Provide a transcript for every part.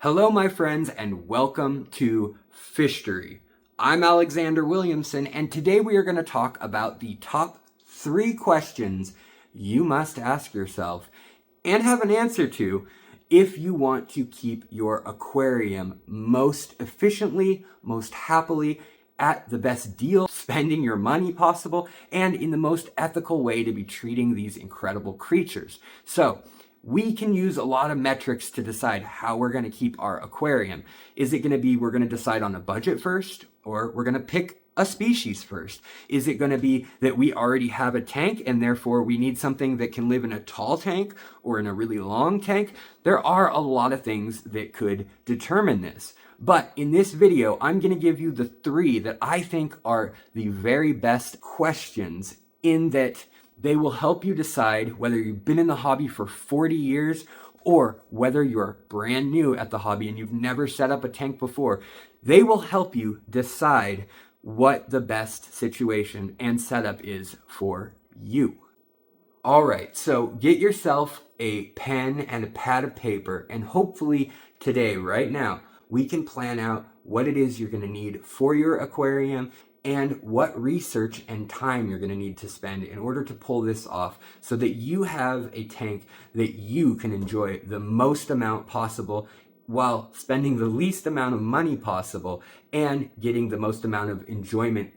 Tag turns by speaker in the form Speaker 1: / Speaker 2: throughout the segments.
Speaker 1: Hello, my friends, and welcome to FISHTORY. I'm Alexander Williamson, and today we are going to talk about the top 3 questions you must ask yourself and have an answer to if you want to keep your aquarium most efficiently, most happily, at the best deal, spending your money possible, and in the most ethical way to be treating these incredible creatures. So, we can use a lot of metrics to decide how we're going to keep our aquarium. Is it going to be we're going to decide on a budget first, or we're going to pick a species first? Is it going to be that we already have a tank and therefore we need something that can live in a tall tank or in a really long tank? There are a lot of things that could determine this. But in this video, I'm going to give you the 3 that I think are the very best questions, in that they will help you decide whether you've been in the hobby for 40 years or whether you're brand new at the hobby and you've never set up a tank before. They will help you decide what the best situation and setup is for you. All right, so get yourself a pen and a pad of paper, and hopefully today, right now, we can plan out what it is you're going to need for your aquarium and what research and time you're going to need to spend in order to pull this off, so that you have a tank that you can enjoy the most amount possible while spending the least amount of money possible and getting the most amount of enjoyment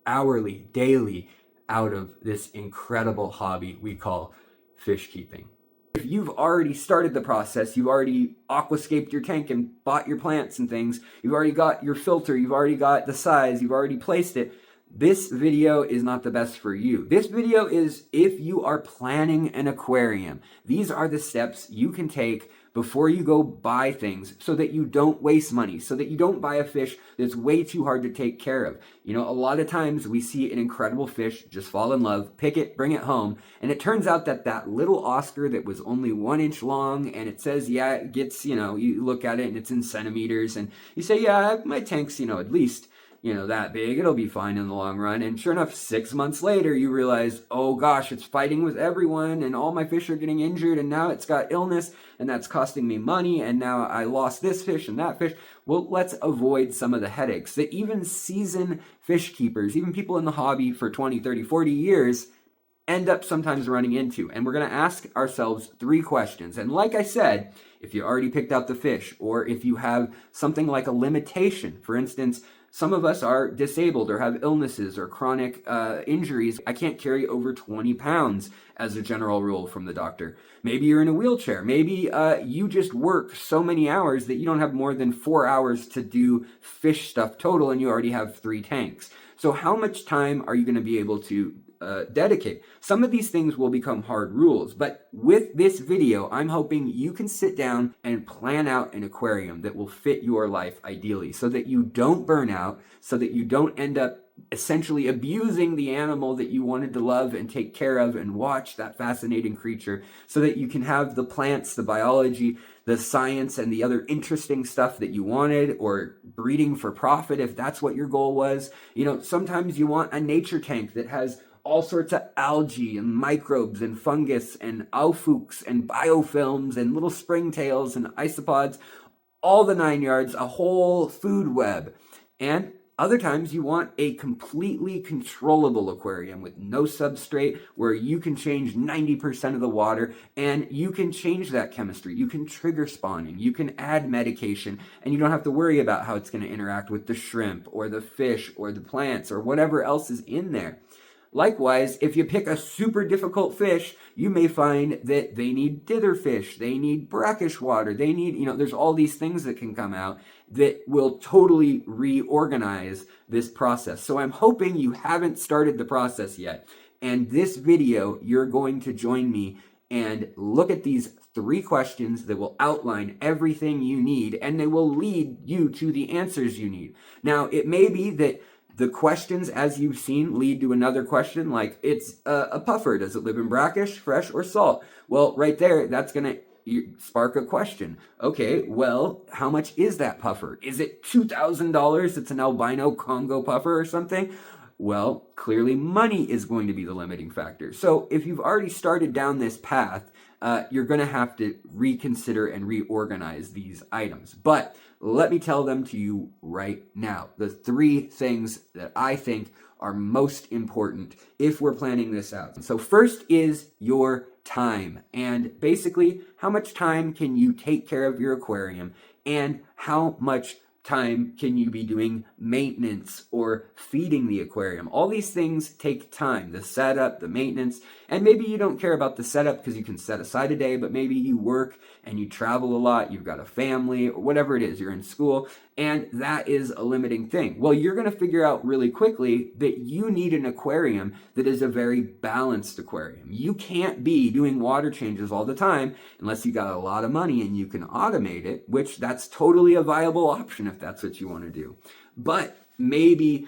Speaker 1: hourly, daily out of this incredible hobby we call fish keeping. If you've already started the process, you've already aquascaped your tank and bought your plants and things, you've already got your filter, you've already got the size, you've already placed it, this video is not the best for you. This video is if you are planning an aquarium. These are the steps you can take before you go buy things, so that you don't waste money, so that you don't buy a fish that's way too hard to take care of. You know, a lot of times we see an incredible fish, just fall in love, pick it, bring it home, and it turns out that that little Oscar that was only 1 inch long, and it says, yeah, it gets, you look at it and it's in centimeters, and you say, yeah, my tank's, at least that big, it'll be fine in the long run. And sure enough, 6 months later, you realize, oh gosh, it's fighting with everyone and all my fish are getting injured and now it's got illness and that's costing me money and now I lost this fish and that fish. Well, let's avoid some of the headaches that even seasoned fish keepers, even people in the hobby for 20, 30, 40 years, end up sometimes running into. And we're going to ask ourselves 3 questions. And like I said, if you already picked out the fish, or if you have something like a limitation, for instance, some of us are disabled or have illnesses or chronic injuries. I can't carry over 20 pounds as a general rule from the doctor. Maybe you're in a wheelchair. Maybe you just work so many hours that you don't have more than 4 hours to do fish stuff total, and you already have 3 tanks. So how much time are you going to be able to dedicate? Some of these things will become hard rules, but with this video, I'm hoping you can sit down and plan out an aquarium that will fit your life ideally, so that you don't burn out, so that you don't end up essentially abusing the animal that you wanted to love and take care of and watch, that fascinating creature, so that you can have the plants, the biology, the science, and the other interesting stuff that you wanted, or breeding for profit if that's what your goal was. Sometimes you want a nature tank that has all sorts of algae and microbes and fungus and aufouks and biofilms and little springtails and isopods, all the 9 yards, a whole food web. And other times you want a completely controllable aquarium with no substrate, where you can change 90% of the water and you can change that chemistry. You can trigger spawning, you can add medication, and you don't have to worry about how it's going to interact with the shrimp or the fish or the plants or whatever else is in there. Likewise, if you pick a super difficult fish, you may find that they need ditherfish, they need brackish water, they need, there's all these things that can come out that will totally reorganize this process. So I'm hoping you haven't started the process yet. And this video, you're going to join me and look at these 3 questions that will outline everything you need, and they will lead you to the answers you need. Now, it may be that the questions, as you've seen, lead to another question, like it's a puffer. Does it live in brackish, fresh, or salt? Well, right there, that's going to spark a question. Okay, well, how much is that puffer? Is it $2,000? It's an albino Congo puffer or something? Well, clearly money is going to be the limiting factor. So if you've already started down this path, you're going to have to reconsider and reorganize these items. But let me tell them to you right now. The 3 things that I think are most important if we're planning this out. So first is your time, and basically how much time can you take care of your aquarium, and how much time can you be doing maintenance or feeding the aquarium. All these things take time, the setup, the maintenance, and maybe you don't care about the setup because you can set aside a day, but maybe you work and you travel a lot, you've got a family, or whatever it is, you're in school, and that is a limiting thing. Well, you're going to figure out really quickly that you need an aquarium that is a very balanced aquarium. You can't be doing water changes all the time unless you got a lot of money and you can automate it, which that's totally a viable option if that's what you want to do. But maybe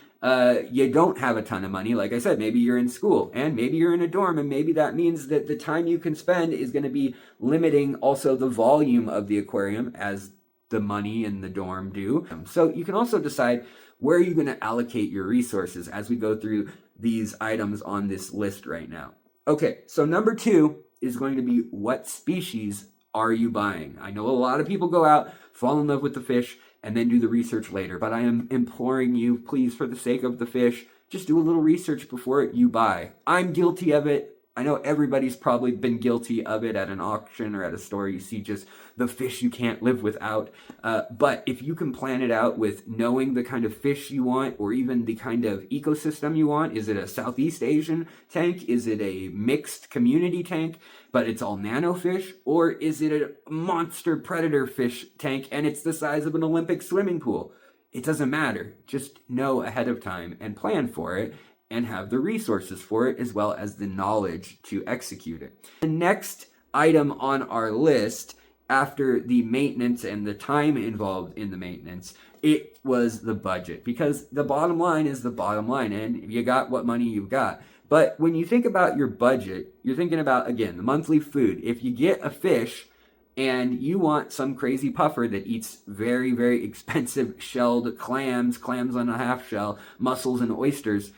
Speaker 1: you don't have a ton of money. Like I said, maybe you're in school and maybe you're in a dorm, and maybe that means that the time you can spend is going to be limiting also the volume of the aquarium as the money in the dorm do. So you can also decide where you're going to allocate your resources as we go through these items on this list right now. Okay, so number 2 is going to be, what species are you buying? I know a lot of people go out, fall in love with the fish, and then do the research later. But I am imploring you, please, for the sake of the fish, just do a little research before you buy. I'm guilty of it. I know everybody's probably been guilty of it at an auction or at a store. You see just the fish you can't live without. But if you can plan it out with knowing the kind of fish you want, or even the kind of ecosystem you want, is it a Southeast Asian tank? Is it a mixed community tank, but it's all nano fish? Or is it a monster predator fish tank and it's the size of an Olympic swimming pool? It doesn't matter. Just know ahead of time and plan for it, and have the resources for it, as well as the knowledge to execute it. The next item on our list, after the maintenance and the time involved in the maintenance, it was the budget, because the bottom line is the bottom line, and you got what money you've got. But when you think about your budget, you're thinking about, again, the monthly food. If you get a fish and you want some crazy puffer that eats very, very expensive shelled clams on a half shell, mussels and oysters,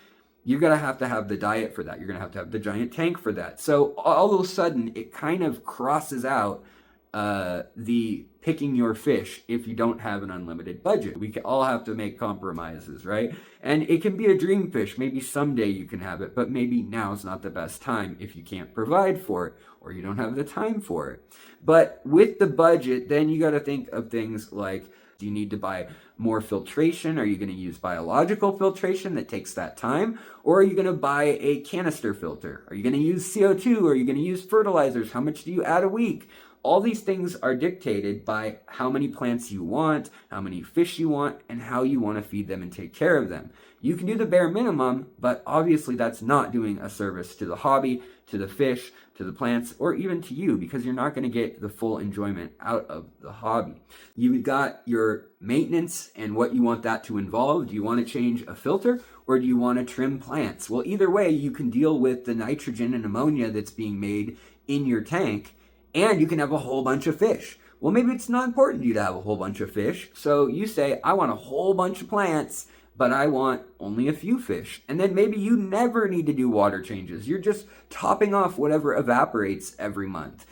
Speaker 1: you're going to have the diet for that. You're going to have the giant tank for that. So all of a sudden, it kind of crosses out the picking your fish if you don't have an unlimited budget. We all have to make compromises, right? And it can be a dream fish. Maybe someday you can have it, but maybe now's not the best time if you can't provide for it or you don't have the time for it. But with the budget, then you got to think of things like, do you need to buy more filtration? Are you going to use biological filtration that takes that time? Or are you going to buy a canister filter? Are you going to use CO2? Are you going to use fertilizers? How much do you add a week? All these things are dictated by how many plants you want, how many fish you want, and how you want to feed them and take care of them. You can do the bare minimum, but obviously that's not doing a service to the hobby, to the fish, to the plants, or even to you, because you're not going to get the full enjoyment out of the hobby. You've got your maintenance and what you want that to involve. Do you want to change a filter, or do you want to trim plants? Well, either way, you can deal with the nitrogen and ammonia that's being made in your tank, and you can have a whole bunch of fish. Well, maybe it's not important to you to have a whole bunch of fish, so you say, I want a whole bunch of plants, but I want only a few fish. And then maybe you never need to do water changes. You're just topping off whatever evaporates every month.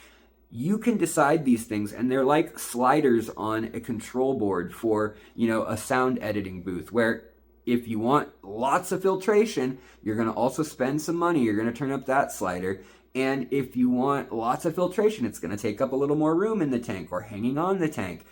Speaker 1: You can decide these things, and they're like sliders on a control board for, a sound editing booth, where if you want lots of filtration, you're going to also spend some money. You're going to turn up that slider. And if you want lots of filtration, it's going to take up a little more room in the tank or hanging on the tank.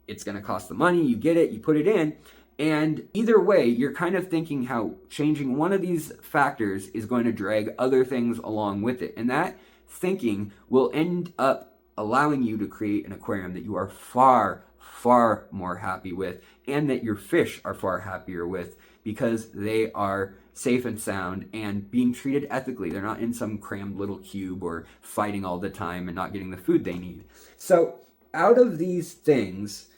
Speaker 1: It's going to cost the money. You get it, you put it in. And either way, you're kind of thinking how changing one of these factors is going to drag other things along with it. And that thinking will end up allowing you to create an aquarium that you are far, far more happy with, and that your fish are far happier with, because they are safe and sound and being treated ethically. They're not in some crammed little cube or fighting all the time and not getting the food they need. So out of these things,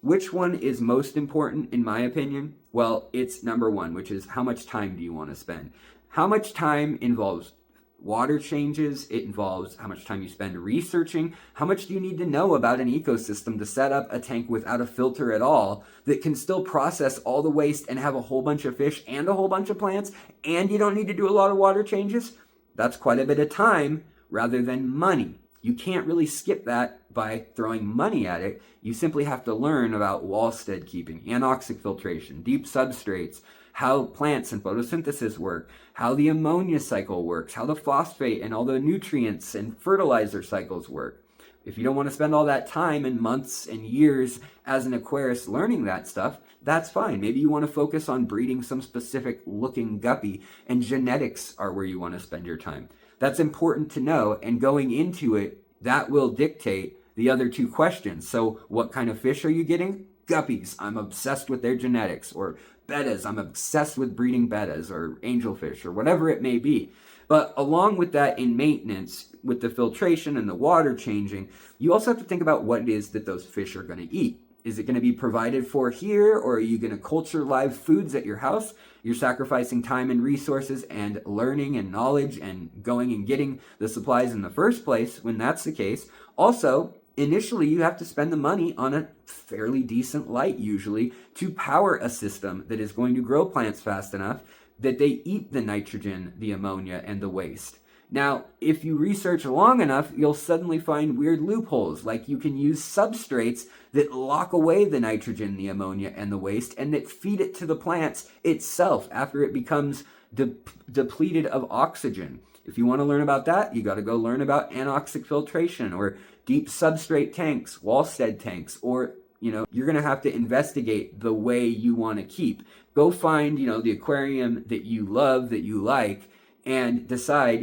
Speaker 1: which one is most important in my opinion? Well, it's number 1, which is how much time do you want to spend? How much time involves water changes? It involves how much time you spend researching. How much do you need to know about an ecosystem to set up a tank without a filter at all that can still process all the waste and have a whole bunch of fish and a whole bunch of plants, and you don't need to do a lot of water changes? That's quite a bit of time rather than money. You can't really skip that by throwing money at it. You simply have to learn about wall-stead keeping, anoxic filtration, deep substrates, how plants and photosynthesis work, how the ammonia cycle works, how the phosphate and all the nutrients and fertilizer cycles work. If you don't want to spend all that time and months and years as an aquarist learning that stuff, that's fine. Maybe you want to focus on breeding some specific looking guppy, and genetics are where you want to spend your time. That's important to know, and going into it, that will dictate the other two questions. So what kind of fish are you getting? Guppies. I'm obsessed with their genetics. Or bettas. I'm obsessed with breeding bettas, or angelfish, or whatever it may be. But along with that, in maintenance, with the filtration and the water changing, you also have to think about what it is that those fish are going to eat. Is it going to be provided for here, or are you going to culture live foods at your house? You're sacrificing time and resources and learning and knowledge and going and getting the supplies in the first place when that's the case. Also, initially, you have to spend the money on a fairly decent light, usually, to power a system that is going to grow plants fast enough that they eat the nitrogen, the ammonia, and the waste. Now, if you research long enough, you'll suddenly find weird loopholes, like you can use substrates that lock away the nitrogen, the ammonia, and the waste, and that feed it to the plants itself after it becomes depleted of oxygen. If you want to learn about that, you got to go learn about anoxic filtration, or deep substrate tanks, wall-stead tanks, or you're going to have to investigate the way you want to keep. Go find, the aquarium that you love, that you like, and decide,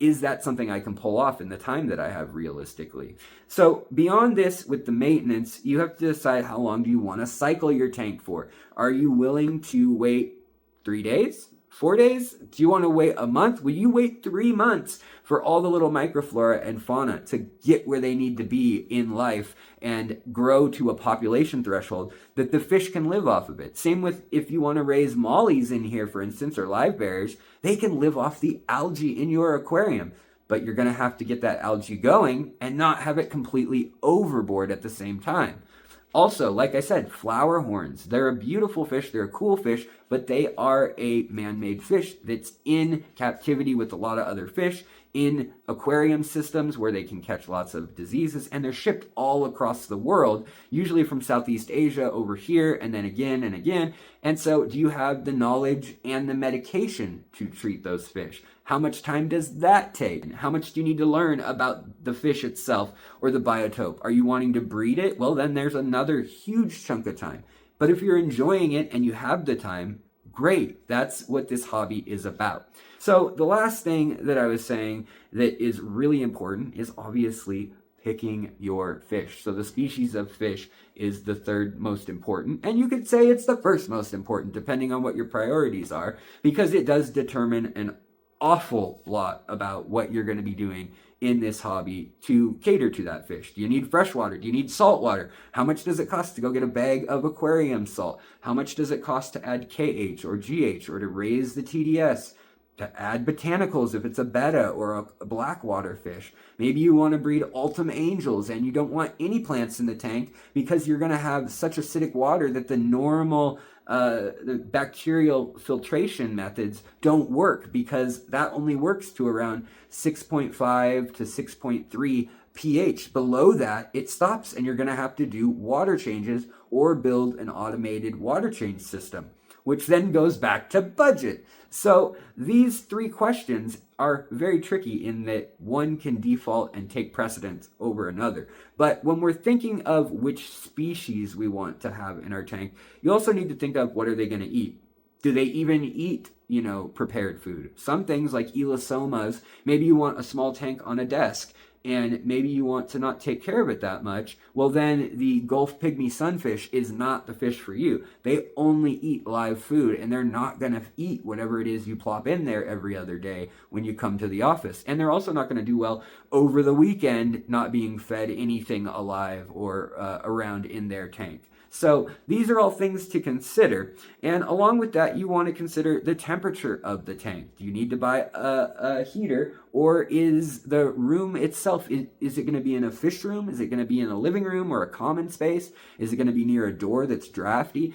Speaker 1: is that something I can pull off in the time that I have realistically? So beyond this, with the maintenance, you have to decide how long do you want to cycle your tank for. Are you willing to wait 3 days? 4 days? Do you want to wait a month? Will you wait 3 months for all the little microflora and fauna to get where they need to be in life and grow to a population threshold that the fish can live off of it? Same with if you want to raise mollies in here, for instance, or live bearers, they can live off the algae in your aquarium. But you're going to have to get that algae going and not have it completely overboard at the same time. Also, like I said, flower horns. They're a beautiful fish, they're a cool fish, but they are a man-made fish that's in captivity with a lot of other fish in aquarium systems where they can catch lots of diseases, and they're shipped all across the world, usually from Southeast Asia over here, and then again and again. And so do you have the knowledge and the medication to treat those fish? How much time does that take? How much do you need to learn about the fish itself or the biotope? Are you wanting to breed it? Well, then there's another huge chunk of time. But if you're enjoying it and you have the time, great. That's what this hobby is about. So the last thing that I was saying that is really important is obviously picking your fish. So the species of fish is the third most important, and you could say it's the first most important, depending on what your priorities are, because it does determine an awful lot about what you're going to be doing in this hobby to cater to that fish. Do you need fresh water? Do you need salt water? How much does it cost to go get a bag of aquarium salt? How much does it cost to add KH or GH, or to raise the TDS? To add botanicals if it's a betta or a blackwater fish. Maybe you want to breed Ultim angels and you don't want any plants in the tank because you're going to have such acidic water that the normal the bacterial filtration methods don't work, because that only works to around 6.5 to 6.3 pH. Below that, it stops, and you're going to have to do water changes or build an automated water change system, which then goes back to budget. So these three questions are very tricky in that one can default and take precedence over another. But when we're thinking of which species we want to have in our tank, you also need to think of what are they going to eat. Do they even eat, prepared food? Some things like elastomas, maybe you want a small tank on a desk, and maybe you want to not take care of it that much. Well, then the Gulf pygmy sunfish is not the fish for you. They only eat live food, and they're not going to eat whatever it is you plop in there every other day when you come to the office. And they're also not going to do well over the weekend not being fed anything alive or around in their tank. So these are all things to consider. And along with that, you want to consider the temperature of the tank. Do you need to buy a heater, or is the room itself, is it going to be in a fish room? Is it going to be in a living room or a common space? Is it going to be near a door that's drafty?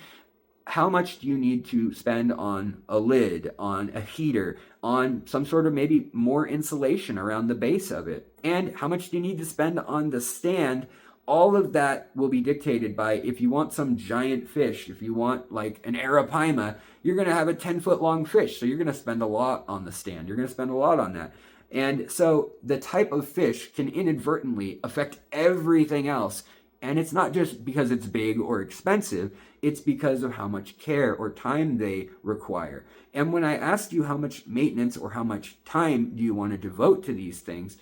Speaker 1: how much do you need to spend on a lid, on a heater, on some sort of maybe more insulation around the base of it? And how much do you need to spend on the stand? All of that will be dictated by, if you want some giant fish, if you want like an arapaima, you're going to have a 10-foot long fish. So you're going to spend a lot on the stand. You're going to spend a lot on that. And so the type of fish can inadvertently affect everything else. And it's not just because it's big or expensive, it's because of how much care or time they require. And when I asked you how much maintenance or how much time do you want to devote to these things,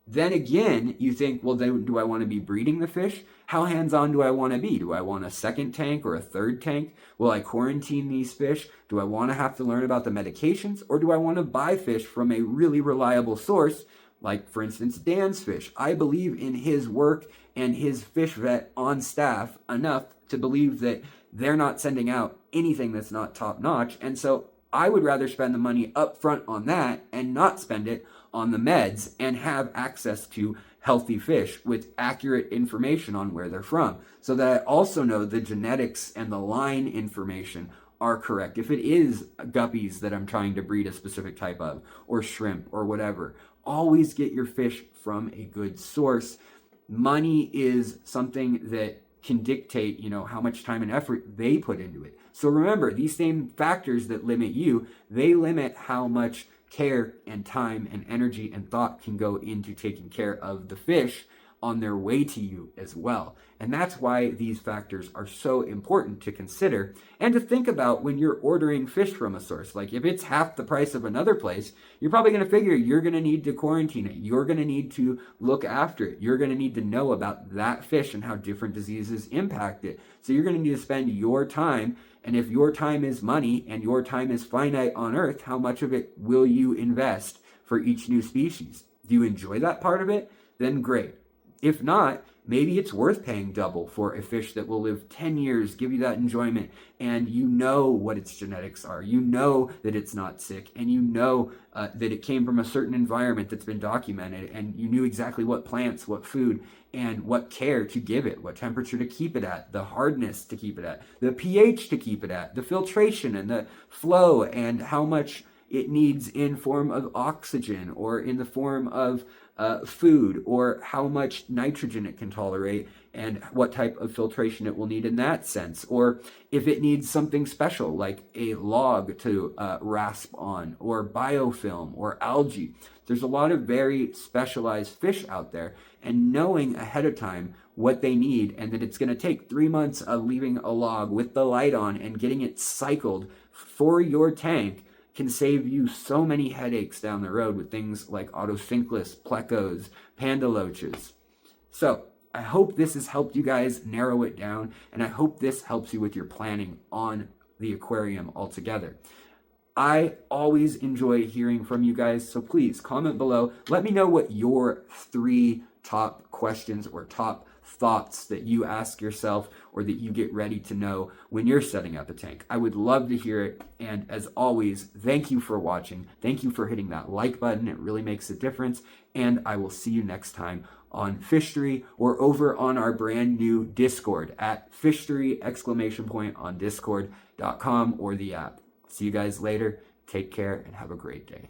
Speaker 1: then again, you think, well, then do I want to be breeding the fish? How hands-on do I want to be? Do I want a second tank or a third tank? Will I quarantine these fish? Do I want to have to learn about the medications? Or do I want to buy fish from a really reliable source, like, for instance, Dan's Fish? I believe in his work and his fish vet on staff enough to believe that they're not sending out anything that's not top-notch. And so I would rather spend the money up front on that and not spend it on the meds and have access to healthy fish with accurate information on where they're from, so that I also know the genetics and the line information are correct. If it is guppies that I'm trying to breed a specific type of, or shrimp or whatever, always get your fish from a good source. Money is something that can dictate, how much time and effort they put into it. So remember, these same factors that limit you, they limit how much care and time and energy and thought can go into taking care of the fish on their way to you as well. And that's why these factors are so important to consider and to think about when you're ordering fish from a source. Like, if it's half the price of another place, you're probably going to figure you're going to need to quarantine it. You're going to need to look after it. You're going to need to know about that fish and how different diseases impact it. So you're going to need to spend your time. And if your time is money and your time is finite on Earth, how much of it will you invest for each new species? Do you enjoy that part of it? Then great. If not, maybe it's worth paying double for a fish that will live 10 years, give you that enjoyment, and you know what its genetics are. You know that it's not sick, and you know that it came from a certain environment that's been documented, and you knew exactly what plants, what food, and what care to give it, what temperature to keep it at, the hardness to keep it at, the pH to keep it at, the filtration and the flow, and how much it needs in form of oxygen or in the form of food, or how much nitrogen it can tolerate and what type of filtration it will need in that sense, or if it needs something special like a log to rasp on, or biofilm, or algae. There's a lot of very specialized fish out there, and knowing ahead of time what they need and that it's going to take 3 months of leaving a log with the light on and getting it cycled for your tank can save you so many headaches down the road with things like autosynclus, plecos, panda loaches. So I hope this has helped you guys narrow it down, and I hope this helps you with your planning on the aquarium altogether. I always enjoy hearing from you guys, so please comment below. Let me know what your 3 top questions or top thoughts that you ask yourself or that you get ready to know when you're setting up a tank. I would love to hear it. And as always, thank you for watching. Thank you for hitting that like button. It really makes a difference. And I will see you next time on FISHTORY or over on our brand new Discord at FISHTORY on discord.com or the app. See you guys later. Take care and have a great day.